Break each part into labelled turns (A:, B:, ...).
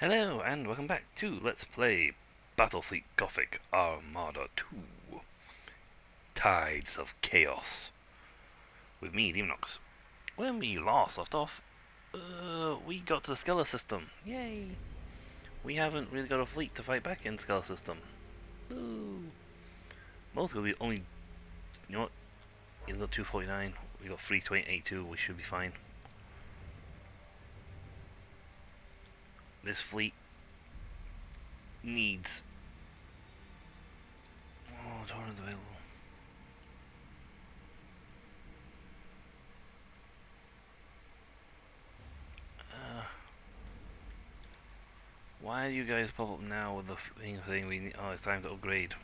A: Hello and welcome back to Let's Play Battlefleet Gothic Armada 2 Tides of Chaos with me, Deamonx. When we last left off, we got to the Skeller system. Yay! We haven't really got a fleet to fight back in the Skeller system. Woo! Mostly we only, you know what, we got 249, we got 32882, we should be fine. This fleet needs... Oh, Torrent's available. Why do you guys pop up now with the thing saying we need... Oh, it's time to upgrade.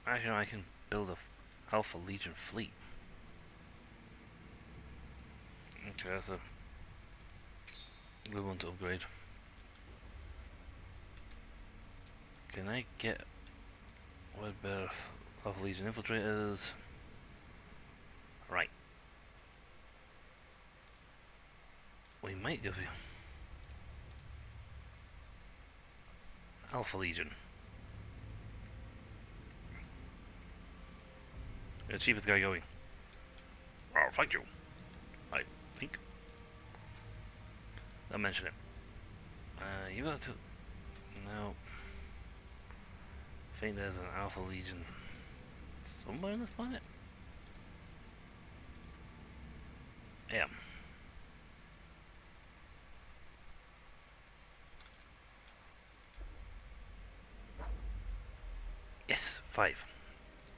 A: Actually, I can build a Alpha Legion fleet. Okay, that's a good one to upgrade. Can I get what better Alpha Legion infiltrators? Right. We might do Alpha Legion. You're the cheapest guy going. I'll fight you. I think. Don't mention it. You got to... No. I think there's an Alpha Legion somewhere on this planet. Yeah. Yes, 5.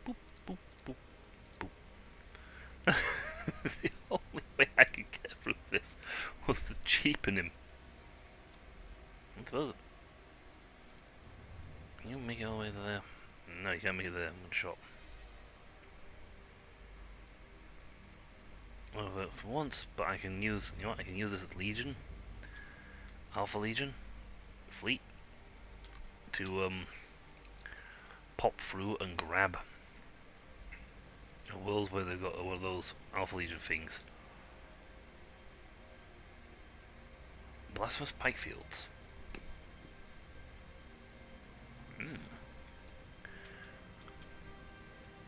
A: Boop, boop, boop, boop. The only way I could get through this was to cheapen him. What was it? Can you make it all the way to there? No, you can't make it there. One shot. Well, it worked once, but I can use. You know what? I can use this as Legion, Alpha Legion, fleet to pop through and grab worlds where they've got one of those Alpha Legion things. Blasphemous Pike Fields.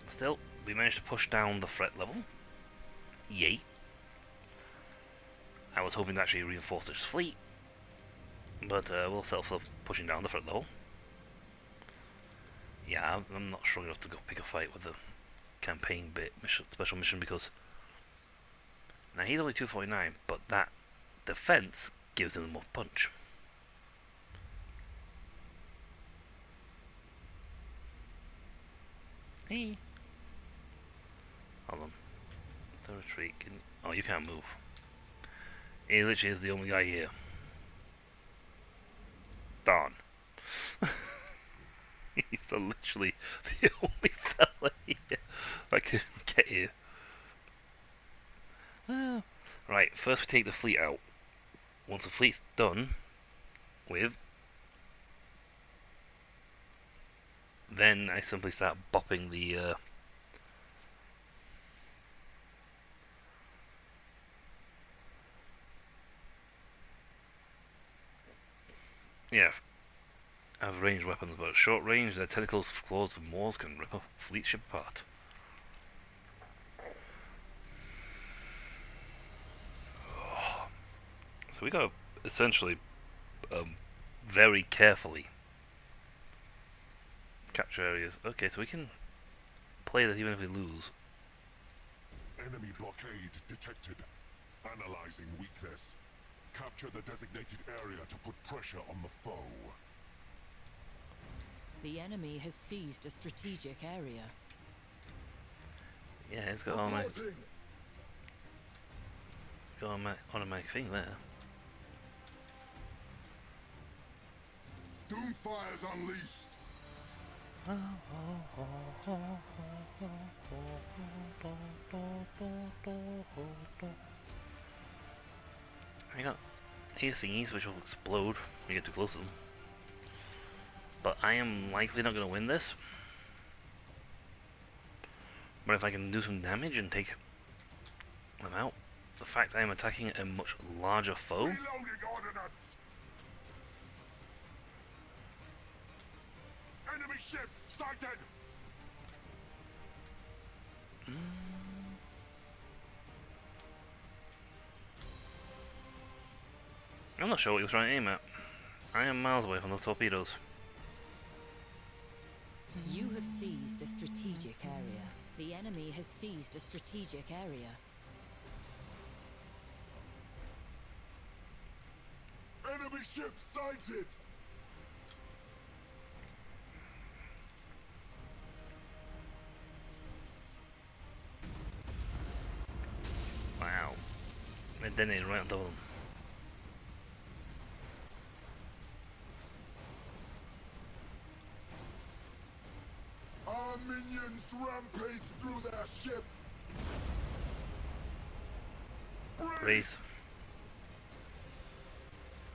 A: Still, we managed to push down the threat level. Yay. I was hoping to actually reinforce this fleet, but we'll settle for pushing down the threat level. Yeah, I'm not strong enough to go pick a fight with the campaign bit, special mission, because now he's only 249, but that defense gives him more punch. Hey. Hold on. The retreat. Oh, you can't move. He literally is the only guy here. Darn. He's literally the only fella here I can get here. Right, first we take the fleet out. Once the fleet's done with, then I simply start bopping the yeah, I have ranged weapons, but at short range, their tentacles, claws, and maws can rip a fleet ship apart. So we gotta essentially very carefully capture areas. Okay, so we can play this even if we lose.
B: Enemy blockade detected. Analyzing weakness. Capture the designated area to put pressure on the foe.
C: The enemy has seized a strategic area.
A: Yeah, it's got automatic thing there.
B: Doomfire's unleashed.
A: I got 8 thingies which will explode when you get too close to them. But I am likely not going to win this. But if I can do some damage and take I'm out. The fact I am attacking a much larger foe.
B: Reloading ordnance. Enemy ship sighted.
A: I'm not sure what he was trying to aim at. I am miles away from those torpedoes.
C: You have seized a strategic area. The enemy has seized a strategic area.
B: Enemy ship sighted.
A: Wow. They detonated right on top of them.
B: Our minions rampage through their ship.
A: Raise.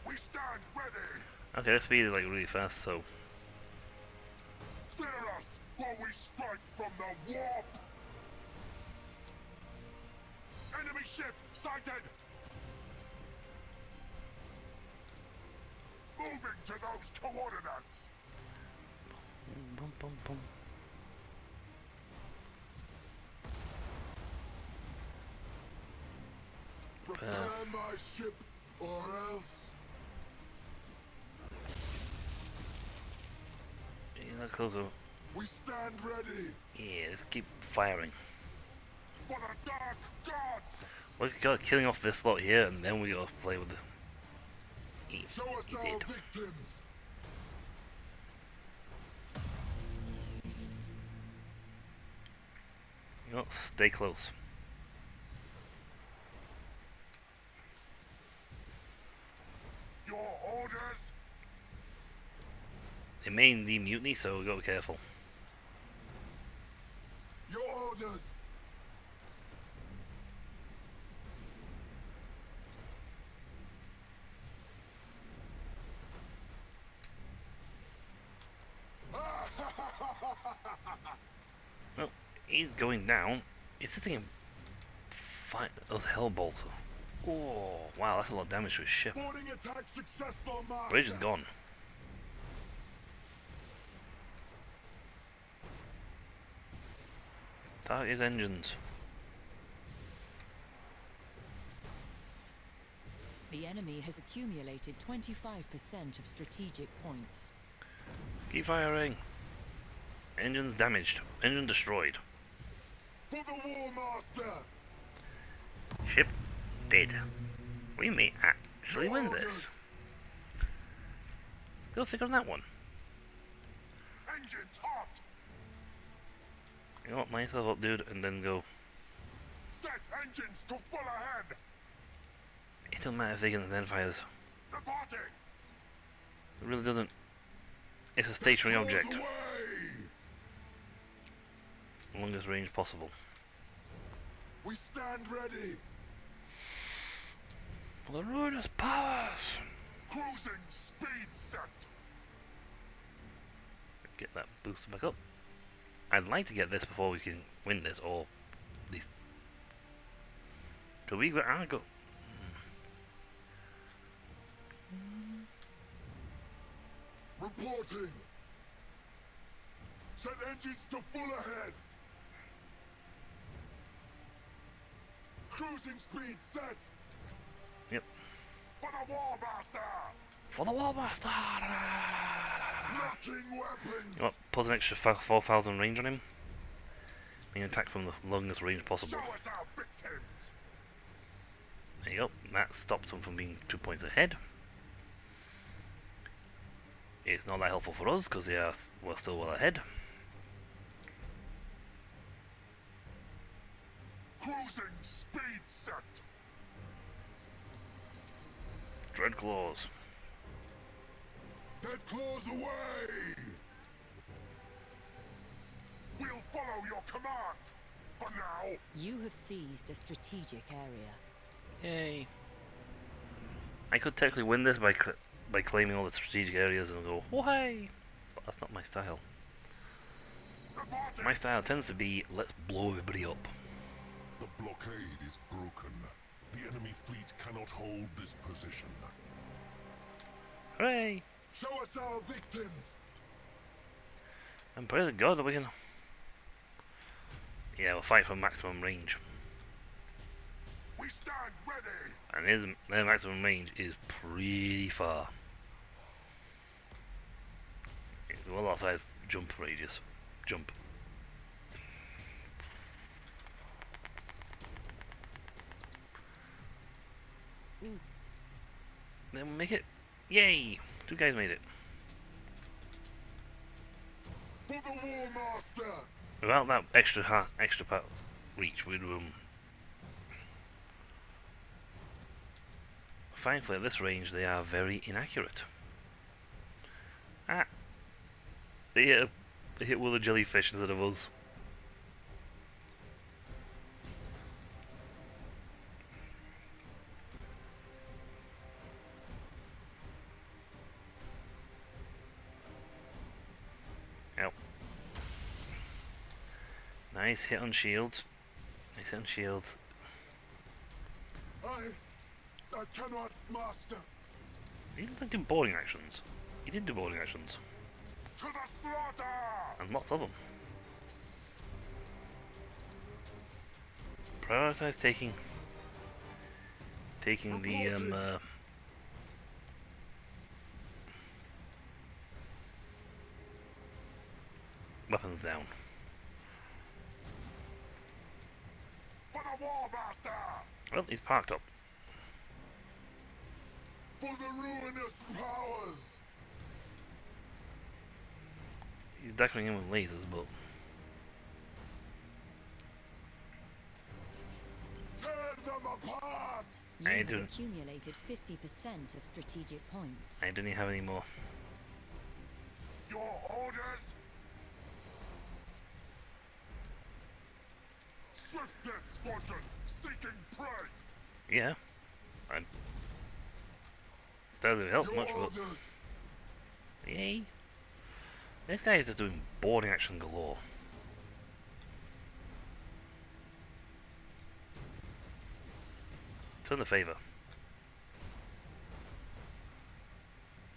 B: We stand ready.
A: Okay, let's speed it like really fast, so.
B: Fear us, for we strike from the warp. Enemy ship sighted. Moving to those coordinates.
A: Boom, boom, boom.
B: Prepare my ship, or else.
A: Yeah, that closer.
B: We stand ready.
A: Yeah, let's keep firing.
B: For the dark gods.
A: We got killing off this lot here, and then we gotta play with the.
B: Show us our
A: did.
B: victims.
A: You know, stay close.
B: Your orders.
A: They may indeed mutiny, so we gotta be careful.
B: Your orders.
A: Well, he's going down. He's sitting in fight of Hellbolt. Oh, wow, that's a lot of damage to his ship.
B: Boarding attack successful, master.
A: Bridge is gone. Target his engines.
C: The enemy has accumulated 25% of strategic points.
A: Keep firing. Engines damaged. Engine destroyed.
B: For the War Master.
A: Ship dead. We may actually win this. Go figure on that one.
B: Engines hot.
A: You know what, line yourself up, dude, and then go.
B: Set engines to full ahead.
A: It doesn't matter if they can identify us.
B: Reporting.
A: It really doesn't. It's a stationary
B: Claws
A: object.
B: away.
A: Longest range possible.
B: We stand ready.
A: For the ruinous powers!
B: Cruising speed set.
A: Get that booster back up. I'd like to get this before we can win this, or at least. Could we go? I go.
B: Reporting. Set engines to full ahead. Cruising speed set.
A: Yep.
B: For the War Master.
A: For the War Master!
B: Locking weapons.
A: You know what? Put an extra 4,000 range on him. We can attack from the longest range possible.
B: Show us our victims.
A: There you go. That stopped him from being 2 points ahead. It's not that helpful for us because we're still well ahead.
B: Cruising speed set.
A: Dread claws.
B: Dead claws away. We'll follow your command. For now.
C: You have seized a strategic area.
A: Yay! I could technically win this by claiming all the strategic areas and go, oh hey! But that's not my style.
B: Reporting.
A: My style tends to be, let's blow everybody up.
B: The blockade is broken. The enemy fleet cannot hold this position.
A: Hooray!
B: Show us our victims!
A: And praise God that we can... Yeah, we'll fight from maximum range.
B: We stand ready!
A: And their maximum range is pretty far. Well, that's our jump radius. Jump. Then we make it. Yay! 2 guys made it.
B: For the War Master!
A: Without that extra part reach, we'd thankfully at this range they are very inaccurate. Ah! They hit with a jellyfish instead of us. Yep. Nice hit on shields. Nice hit on shields.
B: I cannot, Master.
A: He didn't do boarding actions. He did do boarding actions.
B: To the slaughter!
A: And lots of them. Prioritize taking the weapons down.
B: For the War Master!
A: Well, he's parked up.
B: For the ruinous powers!
A: He's decorating him with lasers, but
B: Tear them apart!
A: I
C: You
A: ain't
C: have
A: doing-
C: accumulated 50% of strategic points.
A: I don't even have any more.
B: Your orders? Swift Death Squadron, seeking prey!
A: Yeah, doesn't help
B: Your
A: much, but
B: orders!
A: yay! This guy is just doing boarding action galore. Turn the favor.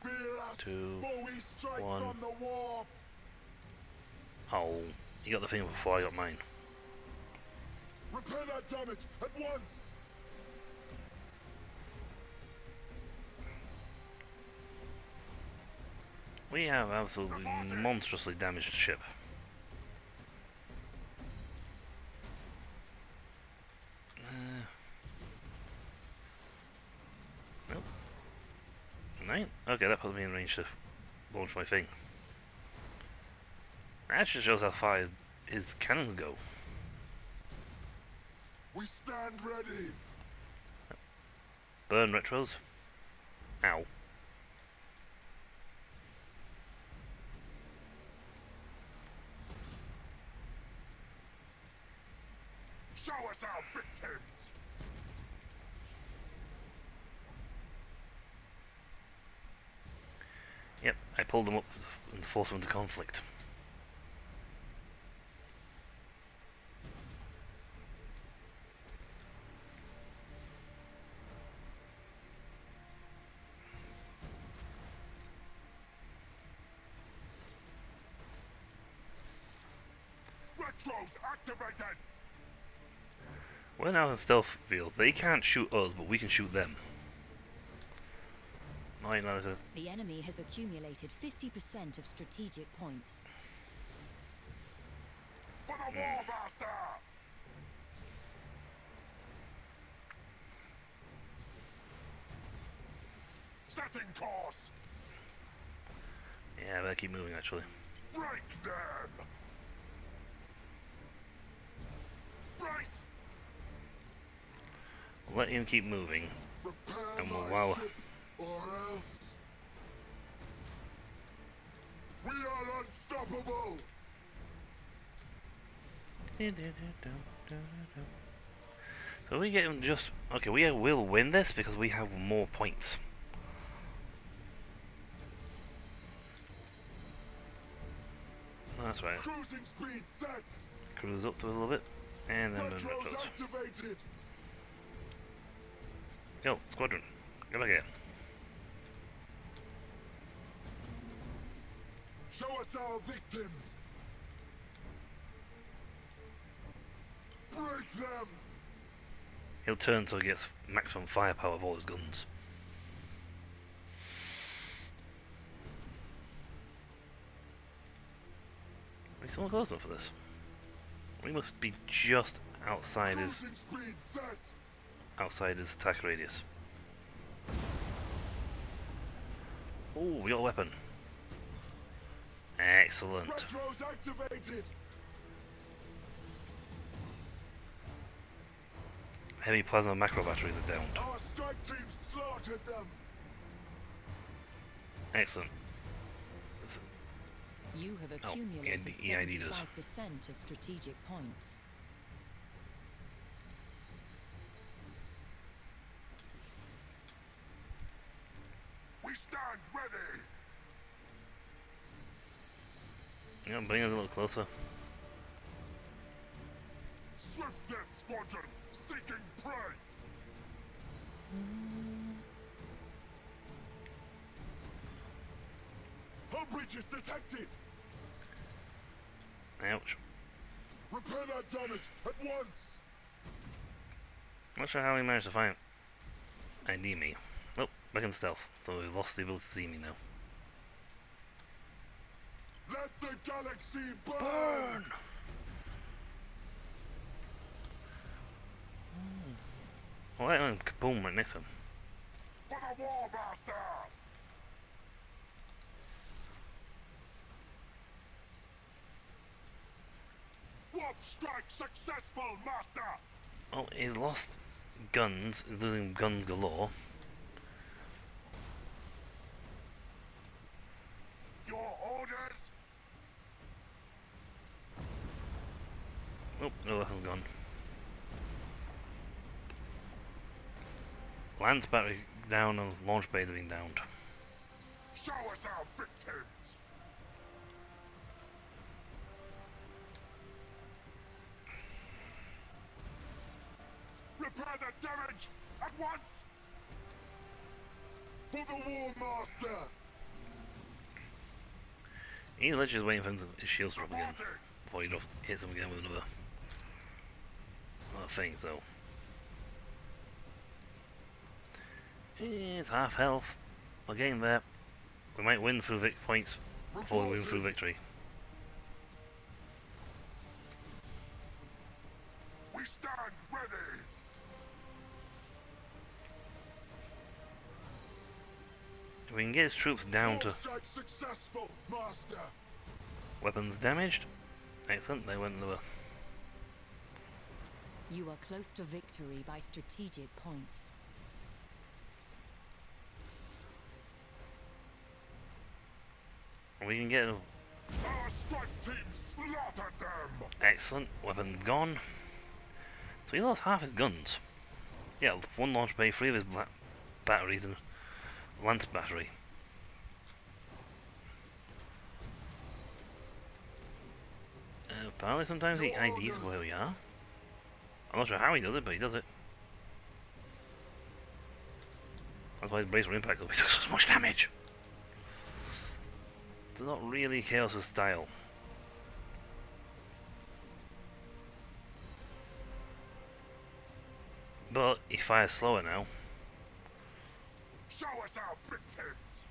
B: Fear us,
A: 2,
B: for we strike
A: 1.
B: from the warp!
A: Oh, you got the thing before I got mine.
B: Repair that damage at once!
A: We have absolutely monstrously damaged ship. Nope. 9? Okay, that puts me in range to launch my thing. That just shows how far his cannons go.
B: We stand ready!
A: Burn retros. Ow.
B: Show us our victims!
A: Yep, I pulled them up and forced them into conflict.
B: Retros activated!
A: We're now in stealth field. They can't shoot us, but we can shoot them.
C: The enemy has accumulated 50% of strategic points.
B: For the War Master! Setting course!
A: Yeah, I better keep moving actually.
B: Break them! Brace!
A: We'll let him keep moving.
B: Repair
A: And we'll
B: my
A: allow-
B: ship, or else... We are unstoppable!
A: So we get him just... Okay, we will win this because we have more points. That's right.
B: Cruising speed set!
A: Cruise up to a little bit. And then
B: Retro's activated.
A: Yo, squadron, get back here.
B: Show us our victims. Break them.
A: He'll turn so he gets maximum firepower of all his guns. Are we still close enough for this? We must be just outside
B: Cruising speed set.
A: his attack radius. Oh, we got a weapon. Excellent.
B: Retro's activated.
A: Heavy plasma macro batteries are downed.
B: Our strike team slaughtered them.
A: Excellent.
C: You have
A: Oh,
C: accumulated
A: he ID'd us.
C: 75% of strategic points.
B: We stand ready.
A: Yeah, bring it a little closer.
B: Swift Death Squadron seeking prey. Hull breaches detected.
A: Ouch.
B: Repair that damage at once.
A: Not sure how he managed to find ID me. Oh, back in stealth. So we've lost the ability to see me now.
B: Let the galaxy burn.
A: Burn! Alright, and boom, right next to him.
B: For the War Master. Warp strike successful, Master.
A: Oh, he's lost guns. He's losing guns galore.
B: Your orders.
A: Oh, no weapon's gone. Lance battery down and launch bays are being downed.
B: Show us our victims. Repair the damage at once. For the War Master.
A: He's literally just waiting for his shields to drop again
B: Reporting.
A: before he hits him again with another thing, so. It's half health. We're getting there. We might win through points before we win through victory.
B: We stand ready.
A: If we can get his troops down to
B: Warp strike successful, Master.
A: weapons damaged, excellent, they went another.
C: You are close to victory by strategic points.
A: We can get
B: Our strike team slaughtered them.
A: excellent, weapon gone. So he lost half his guns. Yeah, one launch bay, 3 of his batteries and lance battery. Apparently sometimes he IDs where we are. I'm not sure how he does it, but he does it. That's why his brace for impact will be so much damage. It's not really Chaos' style. But he fires slower now.
B: Show us our victims.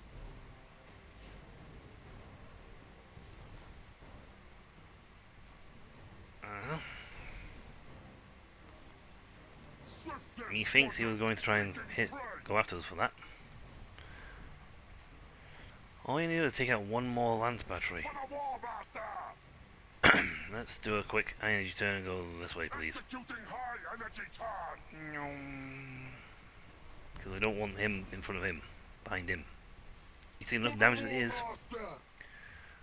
B: Swift Death
A: He thinks he was going to try and
B: Squadron seeking prey.
A: go after us for that. All you need is take out one more lance battery.
B: For the War Master.
A: Let's do a quick energy turn and go this way, please.
B: Executing high energy turn.
A: Because we don't want him in front of him, behind him. You see enough damage as it is.
B: Master.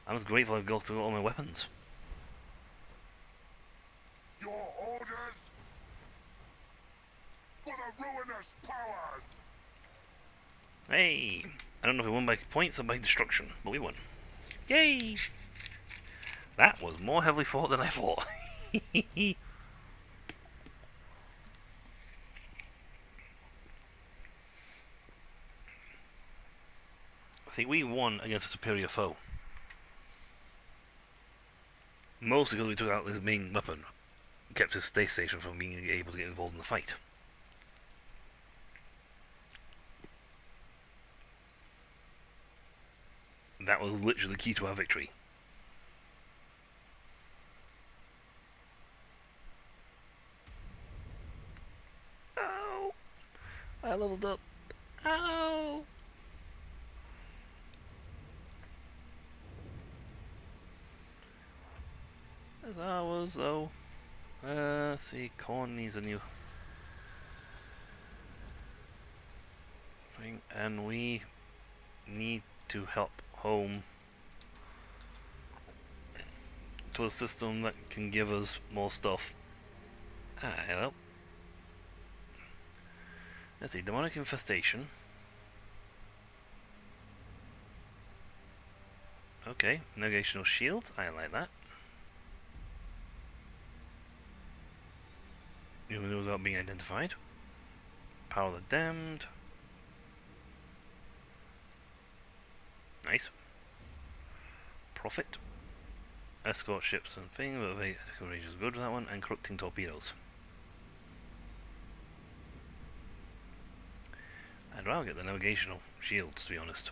A: I'm just grateful I've got through all my weapons.
B: Your orders. For the ruinous powers.
A: Hey! I don't know if we won by points or by destruction, but we won. Yay! That was more heavily fought than I thought. See, we won against a superior foe. Mostly because we took out this main weapon. Kept his space station from being able to get involved in the fight. That was literally the key to our victory. Ow! I leveled up. Ow! That's ours, though. See, corn needs a new thing, and we need to help home to a system that can give us more stuff. Ah, hello. Let's see, demonic infestation. Okay, negational shield, I like that. Even without being identified. Power of the damned. Nice. Profit. Escort ships and things, but coverage is good for that one, and corrupting torpedoes. I'd rather get the navigational shields, to be honest.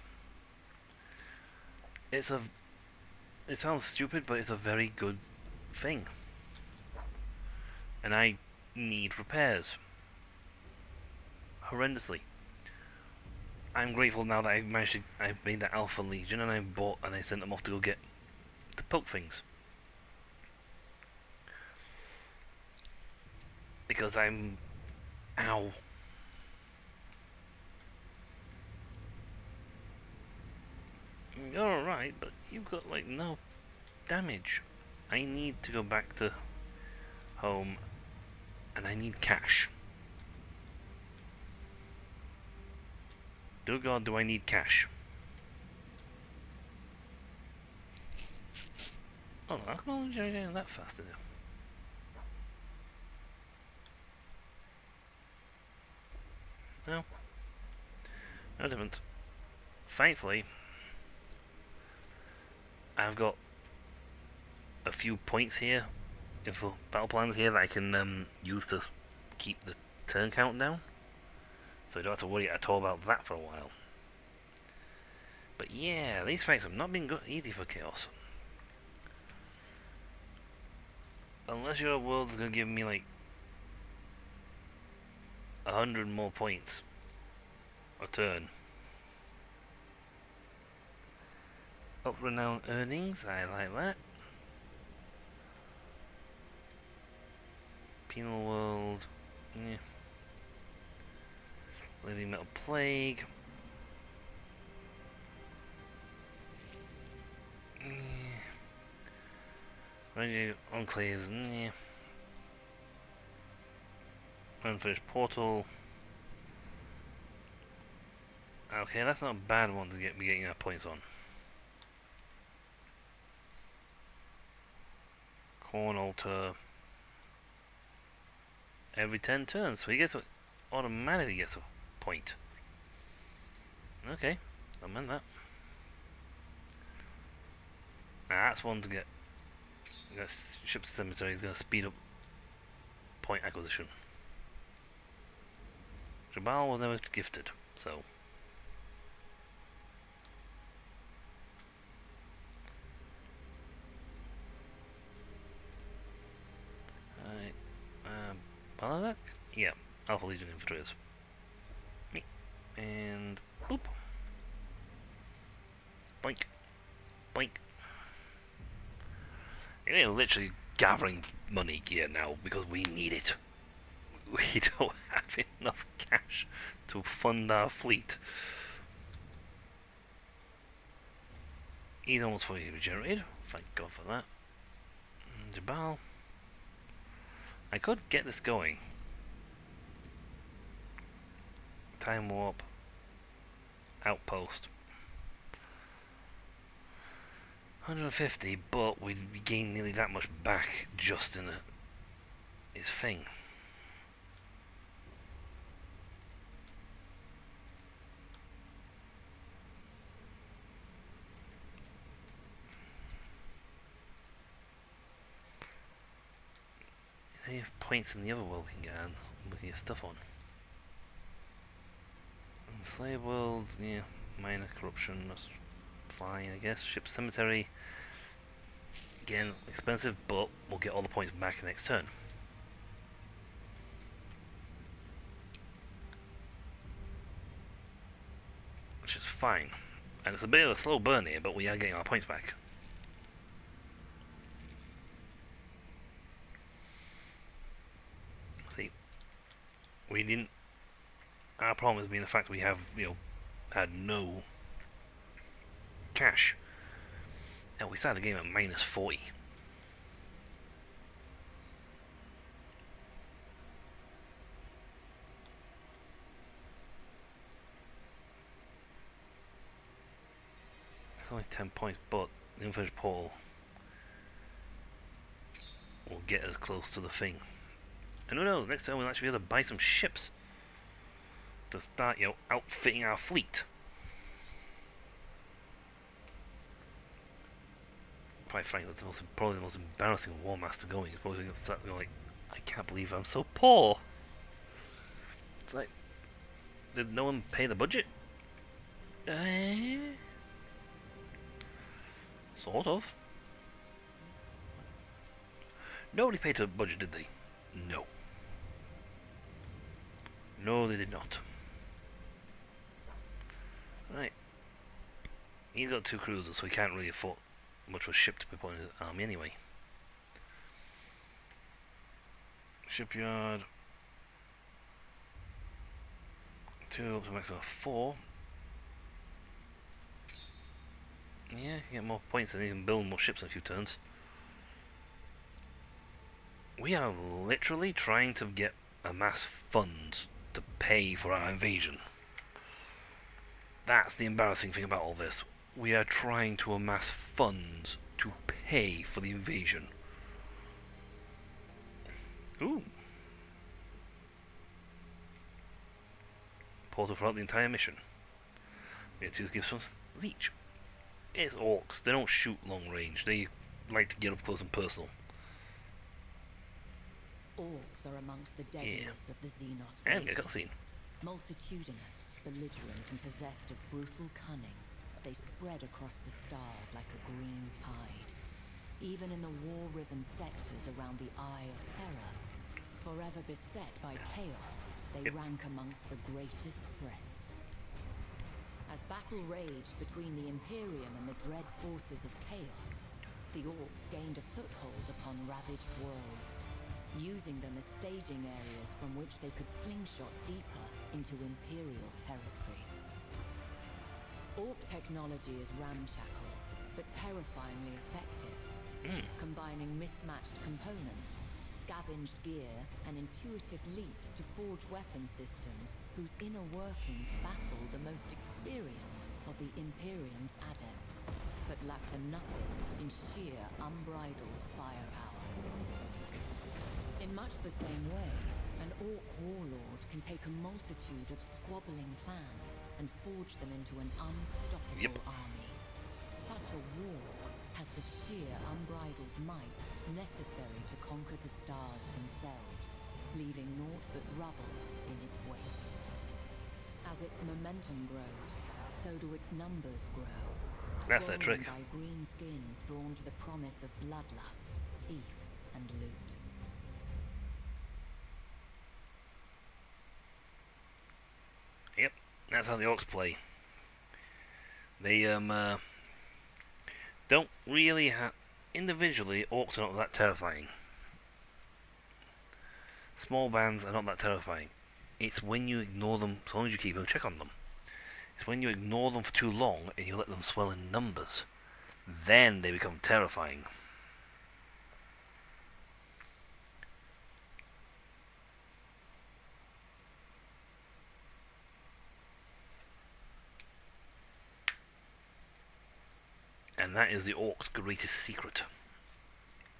A: It sounds stupid, but it's a very good thing. And I need repairs. Horrendously. I'm grateful now that I made that Alpha Legion and I sent them off to go get to poke things. Because I'm... Ow. You're alright, but you've got like no damage. I need to go back to home and I need cash. Dear God, do I need cash? Oh, how come you're getting that fast now? No. No different. Thankfully, I've got a few points here, info battle plans here that I can use to keep the turn count down. So I don't have to worry at all about that for a while. But yeah, these fights have not been easy for Chaos. Unless your world's gonna give me like 100 more points a turn. Up renown earnings, I like that. Penal world, yeah. Living metal plague. Yeah. Renegade enclaves, yeah. Unfinished portal. Okay, that's not a bad one to be getting our points on. Corn altar. Every 10 turns, so he automatically gets a point. Okay, I meant that. That's one to get. Ship's cemetery is going to speed up point acquisition. Jabal was never gifted, so. Alright. Balazak? Yeah, Alpha Legion infantryers. Me. And boop. Boink. Boink. We're literally gathering money gear now because we need it. We don't have enough cash to fund our fleet. He's almost fully regenerated. Thank God for that. Jabal. I could get this going. Time warp. Outpost. 150, but we'd gain nearly that much back just in his thing. points in the other world we can get on. We can get stuff on. And Slave World, yeah, minor corruption, that's fine, I guess. Ship Cemetery, again, expensive, but we'll get all the points back next turn. Which is fine. And it's a bit of a slow burn here, but we are getting our points back. See, we didn't. Our problem has been the fact that we have, had no cash. And we started the game at minus 40. It's only 10 points, but the Unfinished Portal will get us close to the thing. And who knows, next time we'll actually be able to buy some ships to start, outfitting our fleet. Quite frankly, that's probably the most embarrassing War Master going. It's probably like, I can't believe I'm so poor. It's like, did no one pay the budget? Sort of. Nobody paid the budget, did they? No. No, they did not. Right. He's got 2 cruisers, so he can't really afford much of a ship to be put in his army anyway. Shipyard. 2 up to a maximum of 4. Yeah, you get more points and you can build more ships in a few turns. We are literally trying to amass funds to pay for our invasion. That's the embarrassing thing about all this. We are trying to amass funds to pay for the invasion. Ooh. Portal throughout the entire mission. We have 2 gifts from each. It's orcs. They don't shoot long range. They like to get up close and personal.
C: Orcs are amongst the deadliest of the Xenos
A: And
C: races.
A: get a cutscene.
C: Multitudinous, belligerent, and possessed of brutal cunning, they spread across the stars like a green tide. Even in the war-riven sectors around the Eye of Terror, forever beset by chaos, they rank amongst the greatest threats. As battle raged between the Imperium and the dread forces of chaos, the Orcs gained a foothold upon ravaged worlds, using them as staging areas from which they could slingshot deeper into Imperial territory. Orc technology is ramshackle, but terrifyingly effective, combining mismatched components, scavenged gear, and intuitive leaps to forge weapon systems whose inner workings baffle the most experienced of the Imperium's adepts, but lack for nothing in sheer unbridled firepower. In much the same way, an Orc warlord can take a multitude of squabbling clans and forge them into an unstoppable army. Such a war has the sheer unbridled might necessary to conquer the stars themselves, leaving naught but rubble in its wake. As its momentum grows, so do its numbers grow.
A: That's their trick.
C: By green skins drawn to the promise of bloodlust, teeth, and loot.
A: Yep, that's how the Orcs play. They don't really have... Individually, Orcs are not that terrifying. Small bands are not that terrifying. It's when you ignore them, as long as you keep a check on them. It's when you ignore them for too long and you let them swell in numbers. Then they become terrifying. And that is the Orc's greatest secret.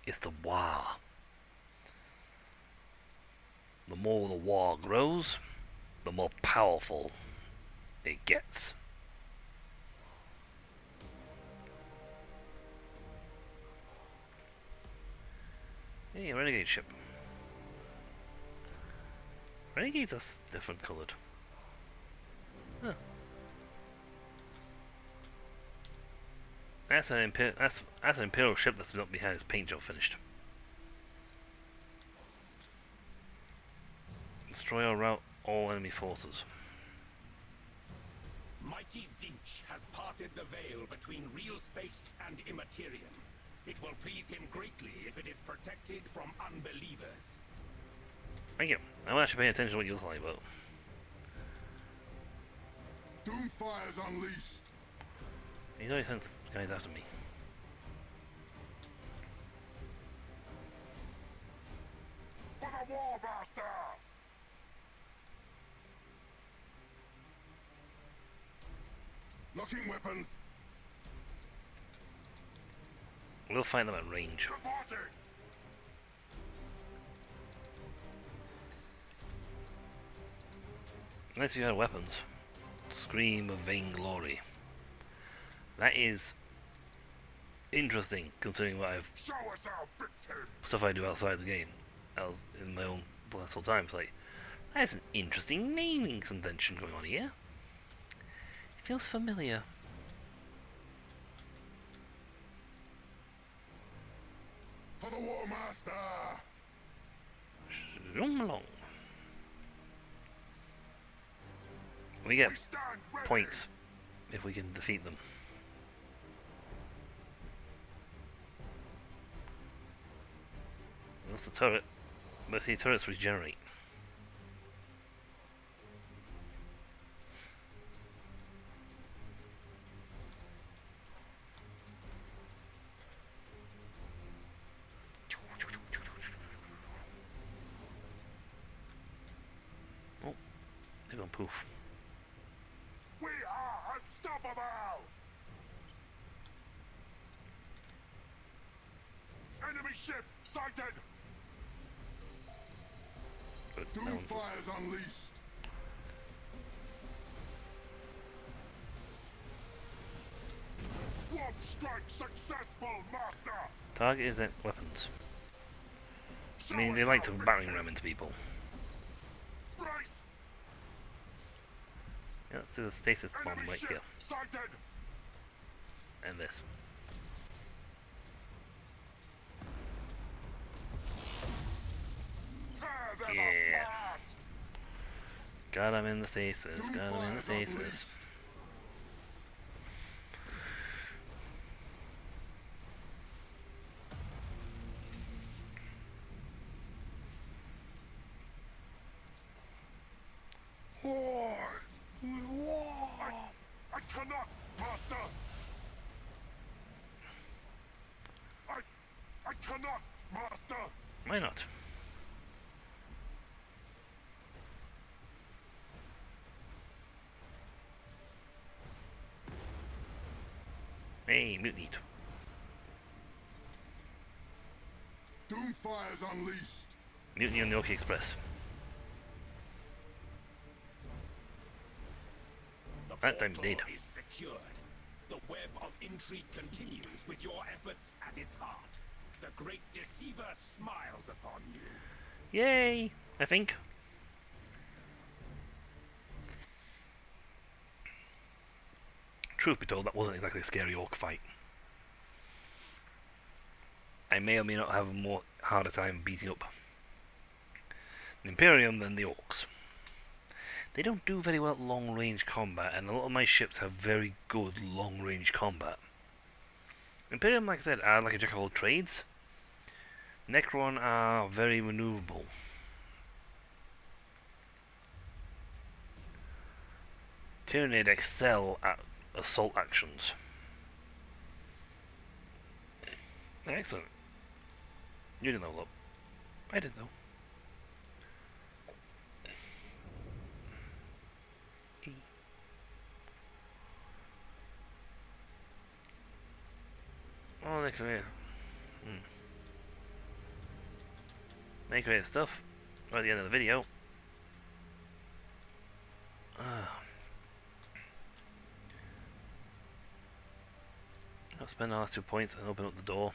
A: It's the Wa. The more the Wa grows, the more powerful it gets. Hey, renegade ship. Renegades are different coloured. Huh. That's an Imperial ship that's not behind its paint job finished. Destroy or rout all enemy forces.
D: Mighty Zinch has parted the veil between real space and immaterium. It will please him greatly if it is protected from unbelievers.
A: Thank you. I'm actually paying attention to what you look like, but...
B: Doomfire's unleashed.
A: He's always sent guys after me.
B: For the War Master! Locking weapons.
A: We'll find them at range.
B: Reporting.
A: Unless you had weapons. Scream of vainglory. That is interesting, considering what
B: Show us our victim.
A: stuff I do outside the game, else in my own personal time. It's like, that's an interesting naming convention going on here. It feels familiar.
B: For the War Master.
A: Zoom along. We get
B: We stand ready.
A: points if we can defeat them. That's a turret, but the turrets regenerate. Oh, they're gonna poof.
B: We are unstoppable. Enemy ship sighted.
A: But that one's-
B: Doomfire's unleashed. Warp strike successful, Master.
A: Target is weapons. I
B: Show
A: mean, they
B: us
A: like to
B: our
A: battering
B: victim.
A: ram into people.
B: Brace.
A: Yeah, let's do the stasis bomb
B: Enemy
A: right
B: ship
A: here.
B: sighted.
A: And this.
B: Tear them
A: Yeah.
B: apart.
A: Got him in the stasis, got him in the
B: Doomfire's
A: stasis.
B: unleashed. I cannot, Master. I cannot, Master.
A: Why not? Hey, mutiny.
B: Doomfire's unleashed.
A: Mutiny on the Oki Express.
D: The
A: That time
D: portal
A: did.
D: is secured. The web of intrigue continues with your efforts at its heart. The great deceiver smiles upon you.
A: Yay! I think. Truth be told, that wasn't exactly a scary orc fight. I may or may not have a more harder time beating up the Imperium than the orcs. They don't do very well at long-range combat, and a lot of my ships have very good long-range combat. Imperium, like I said, are like a jack of all trades. Necron are very maneuverable. Tyranid excel at assault actions. Excellent. You didn't know that. I did though. Oh, they create. They create stuff right at the end of the video. I'll spend the last 2 points and open up the door.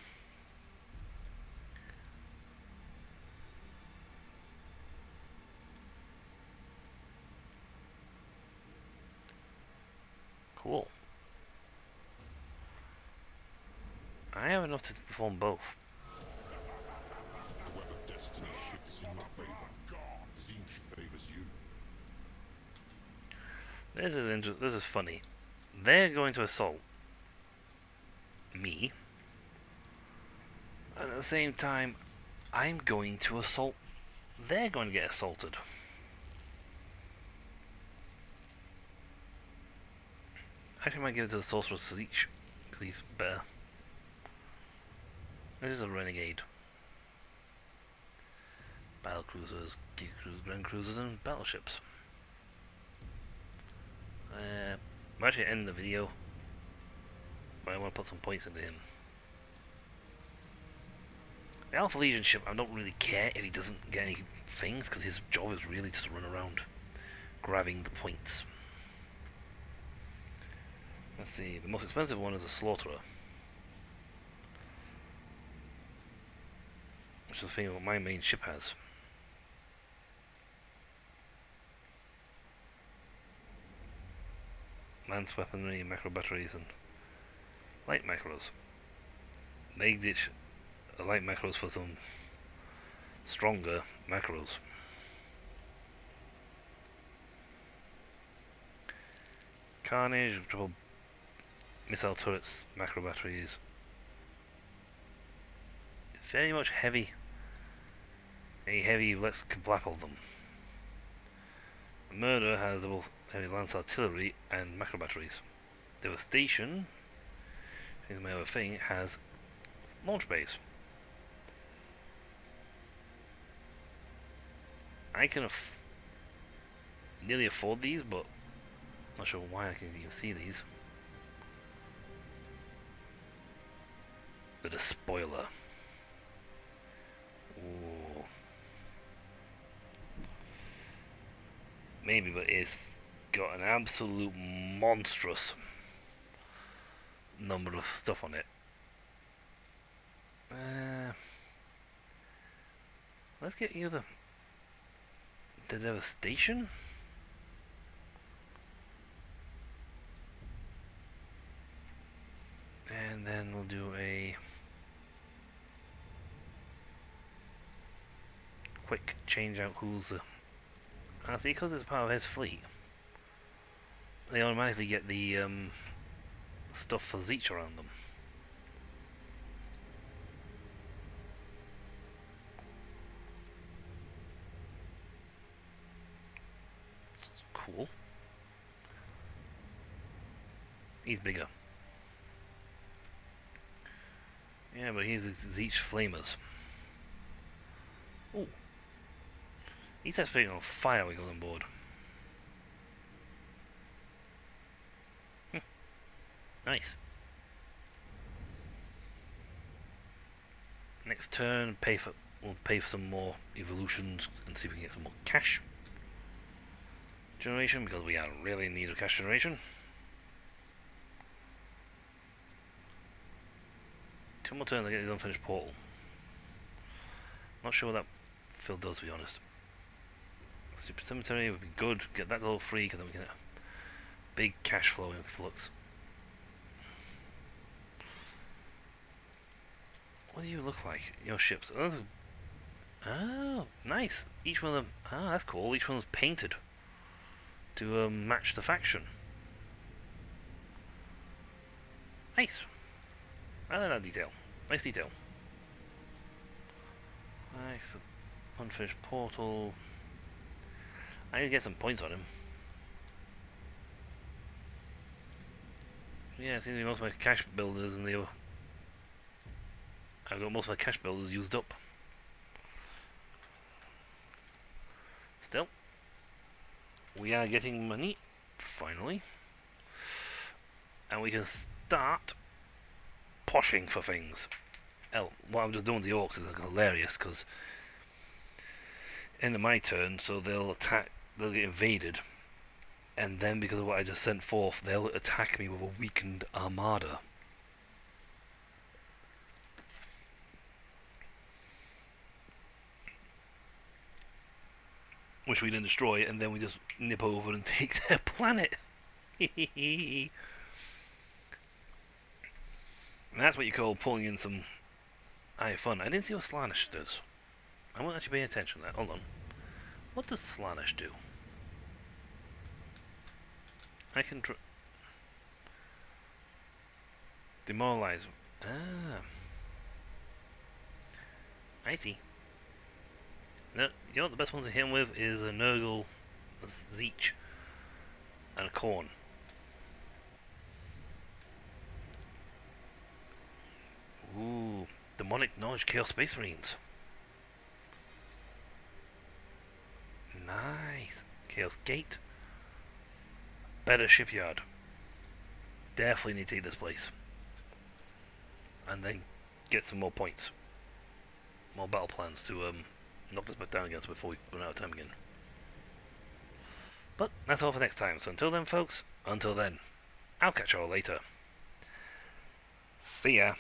A: Cool. I have enough to perform both.
B: The web of destiny shifts in your favor. Tzeentch favors you.
A: This is funny. They're going to assault me, and at the same time, I'm going to assault. They're going to get assaulted. Actually, I might give it to the sorceress each, because he's better. This is a renegade. Battle cruisers, gear cruisers, grand cruisers, and battleships. I'm actually ending the video, but I want to put some points into him. The Alpha Legion ship, I don't really care if he doesn't get any things, because his job is really just to run around grabbing the points. Let's see, the most expensive one is a Slaughterer, which is the thing what my main ship has. Lance weaponry, macro batteries, and light macros. They ditch the light macros for some stronger macros. Carnage, triple missile turrets, macro batteries. Very much heavy. A heavy, let's kablapple them. Murder has double heavy lance artillery and macro batteries. Devastation, is my other thing, has launch bays. I can nearly afford these, but not sure why I can even see these. The Despoiler. Ooh. Maybe, but it's got an absolute monstrous number of stuff on it. Let's get you the Devastation. And then we'll do a quick change out who's the... I see, because it's part of his fleet, they automatically get the stuff for Tzeentch around them. It's cool. He's bigger. Yeah, but he's the Tzeentch Flamers. Ooh. He sets everything on fire when he goes on board. Nice. Next turn, we'll pay for some more evolutions and see if we can get some more cash generation, because we are really in need of cash generation. Two more turns to get the unfinished portal. Not sure what that field does, to be honest. Super Cemetery would be good. Get that all free, because then we can get a big cash flow in flux. What do you look like? Your ships. Oh, nice. Each one of them. Ah, that's cool. Each one's painted to match the faction. Nice. I like that detail. Nice detail. Nice. Unfinished portal. I need to get some points on him. Yeah, it seems to be most of my cash builders and the... I've got most of my cash builders used up. Still, we are getting money, finally. And we can start poshing for things. What I'm just doing with the orcs is hilarious, because end of my turn, so they'll attack, they'll get invaded, and then because of what I just sent forth, they'll attack me with a weakened armada. Which we then destroy, and then we just nip over and take their planet. And that's what you call pulling in some fun. I didn't see what Slaanesh does. I won't actually pay attention to that. Hold on. What does Slaanesh do? I can demoralize. Ah. I see. No, you know what the best ones to hit him with is a Nurgle, a Zeech, and a Khorne. Ooh, Demonic Knowledge Chaos Space Marines. Nice. Chaos Gate. Better Shipyard. Definitely need to take this place. And then get some more points. More battle plans to knock this back down against before we run out of time again. But that's all for next time. So until then, folks, until then, I'll catch you all later. See ya.